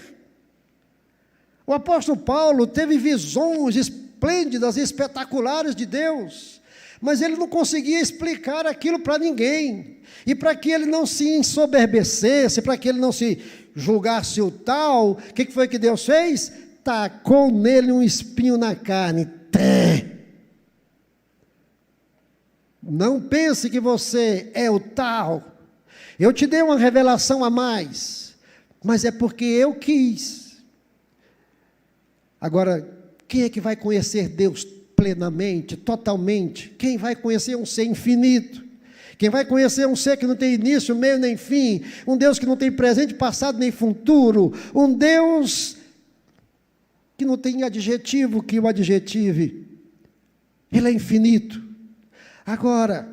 O apóstolo Paulo teve visões esplêndidas e espetaculares de Deus, mas ele não conseguia explicar aquilo para ninguém, e para que ele não se ensoberbecesse, para que ele não se julgasse o tal, o que foi que Deus fez? Tacou nele um espinho na carne. Não pense que você é o tal, eu te dei uma revelação a mais, mas é porque eu quis. Agora, quem é que vai conhecer Deus plenamente, totalmente? Quem vai conhecer um ser infinito? Quem vai conhecer um ser que não tem início, meio nem fim, um Deus que não tem presente, passado nem futuro, um Deus que não tem adjetivo que o adjetive. Ele é infinito. Agora,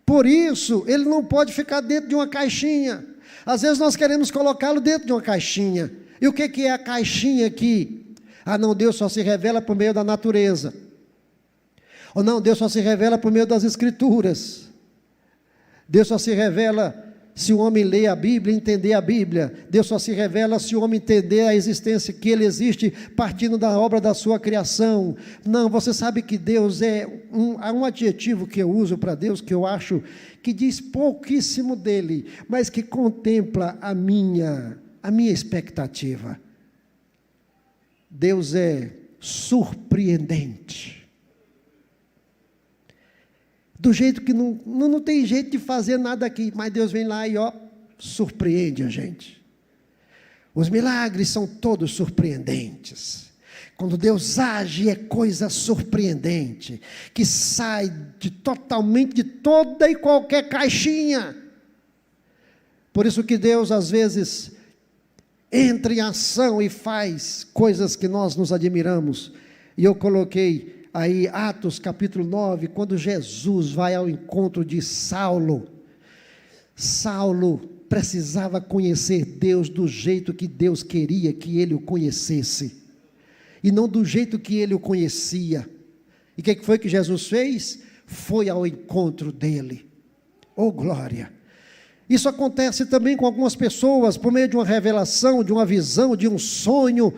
por isso, ele não pode ficar dentro de uma caixinha. Às vezes nós queremos colocá-lo dentro de uma caixinha. E o que é a caixinha aqui? Ah, não, Deus só se revela por meio da natureza. Ou não, Deus só se revela por meio das Escrituras. Deus só se revela se o homem ler a Bíblia, entender a Bíblia. Deus só se revela se o homem entender a existência, que Ele existe, partindo da obra da sua criação. Não, você sabe que Deus há um adjetivo que eu uso para Deus, que eu acho que diz pouquíssimo dele, mas que contempla a minha expectativa. Deus é surpreendente. Do jeito que não tem jeito de fazer nada aqui, mas Deus vem lá e surpreende a gente. Os milagres são todos surpreendentes. Quando Deus age é coisa surpreendente, que sai totalmente de toda e qualquer caixinha. Por isso que Deus às vezes entra em ação e faz coisas que nós nos admiramos. E eu coloquei aí Atos capítulo 9, quando Jesus vai ao encontro de Saulo. Saulo precisava conhecer Deus do jeito que Deus queria que ele o conhecesse, e não do jeito que ele o conhecia. E o que foi que Jesus fez? Foi ao encontro dele. Oh glória! Isso acontece também com algumas pessoas, por meio de uma revelação, de uma visão, de um sonho.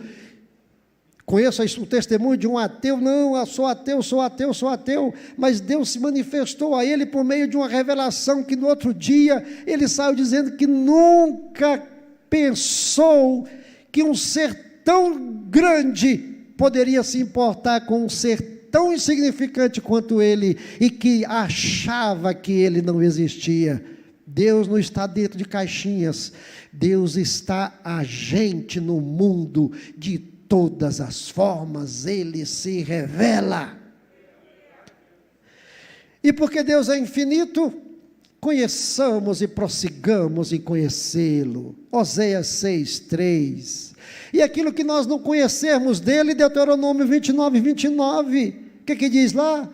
Conheço o testemunho de um ateu. Não, eu sou ateu, mas Deus se manifestou a ele por meio de uma revelação, que no outro dia ele saiu dizendo que nunca pensou que um ser tão grande poderia se importar com um ser tão insignificante quanto ele, e que achava que ele não existia. Deus não está dentro de caixinhas. Deus está agente no mundo de todas as formas. Ele se revela. E porque Deus é infinito, conheçamos e prossigamos em conhecê-lo. Oséias 6:3. E aquilo que nós não conhecermos dele, Deuteronômio 29:29. O que diz lá?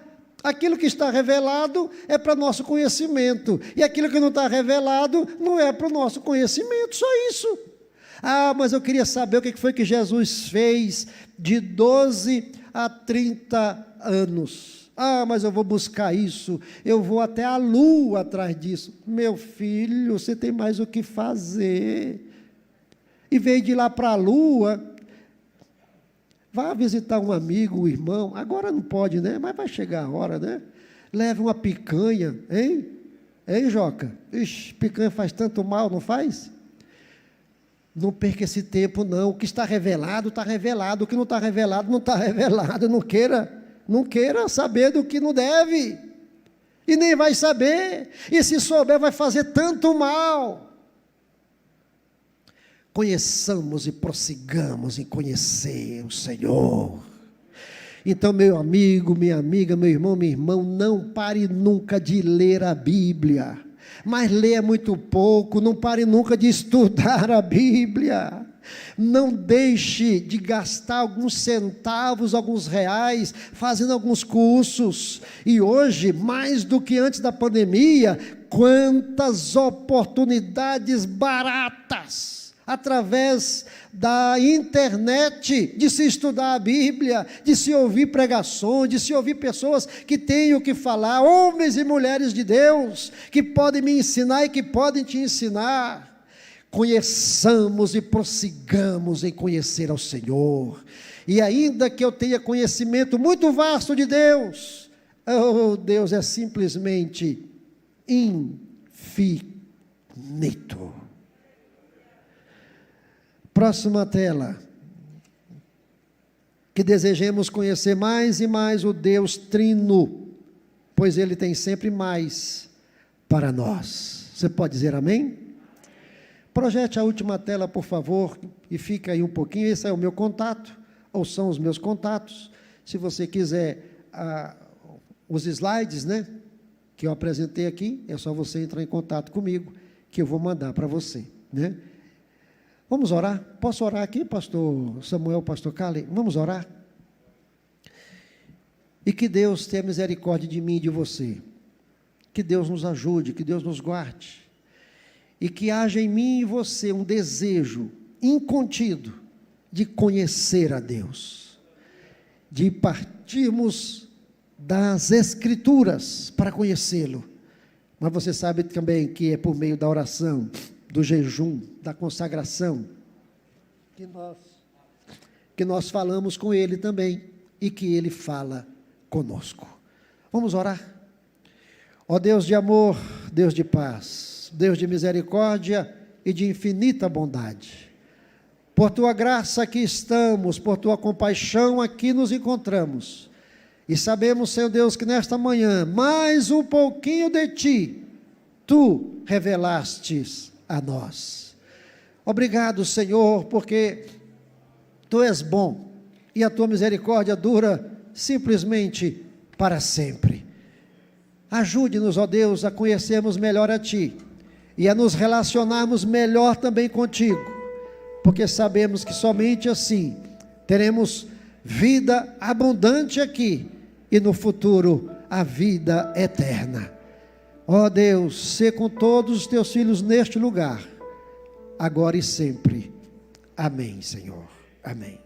Aquilo que está revelado é para nosso conhecimento, e aquilo que não está revelado não é para o nosso conhecimento, só isso. Ah, mas eu queria saber o que foi que Jesus fez de 12 a 30 anos. Ah, mas eu vou buscar isso, eu vou até a lua atrás disso. Meu filho, você tem mais o que fazer. Em vez de ir lá para a lua, vá visitar um amigo, um irmão. Agora não pode, né? Mas vai chegar a hora, né? Leve uma picanha, hein? Hein, Joca? Ixi, picanha faz tanto mal, não faz? Não perca esse tempo, não. O que está revelado, está revelado. O que não está revelado, não está revelado. Não queira saber do que não deve. E nem vai saber. E se souber, vai fazer tanto mal. Conheçamos e prossigamos em conhecer o Senhor. Então, meu amigo, minha amiga, meu irmão, minha irmã, não pare nunca de ler a Bíblia. Mas leia muito pouco, não pare nunca de estudar a Bíblia. Não deixe de gastar alguns centavos, alguns reais, fazendo alguns cursos. E hoje, mais do que antes da pandemia, quantas oportunidades baratas, através da internet, de se estudar a Bíblia, de se ouvir pregações, de se ouvir pessoas que têm o que falar, homens e mulheres de Deus, que podem me ensinar e que podem te ensinar. Conheçamos e prossigamos em conhecer ao Senhor. E ainda que eu tenha conhecimento muito vasto de Deus, oh, Deus é simplesmente infinito. Próxima tela. Que desejemos conhecer mais e mais o Deus Trino, pois Ele tem sempre mais para nós. Você pode dizer amém? Projete a última tela, por favor, e fica aí um pouquinho. Esse é o meu contato, ou são os meus contatos. Se você quiser os slides, né, que eu apresentei aqui, é só você entrar em contato comigo, que eu vou mandar para você, né? Vamos orar? Posso orar aqui, pastor Samuel, pastor Cali? Vamos orar? E que Deus tenha misericórdia de mim e de você. Que Deus nos ajude, que Deus nos guarde. E que haja em mim e você um desejo incontido de conhecer a Deus. De partirmos das Escrituras para conhecê-lo. Mas você sabe também que é por meio da oração, do jejum, da consagração, que nós falamos com Ele também, e que Ele fala conosco. Vamos orar? Ó Deus de amor, Deus de paz, Deus de misericórdia e de infinita bondade, por Tua graça aqui estamos, por Tua compaixão aqui nos encontramos, e sabemos, Senhor Deus, que nesta manhã, mais um pouquinho de Ti, Tu revelastes a nós. Obrigado, Senhor, porque Tu és bom, e a Tua misericórdia dura simplesmente para sempre. Ajude-nos, ó Deus, a conhecermos melhor a Ti, e a nos relacionarmos melhor também contigo, porque sabemos que somente assim teremos vida abundante aqui, e no futuro a vida eterna. Ó Deus, sê com todos os Teus filhos neste lugar, agora e sempre. Amém, Senhor. Amém.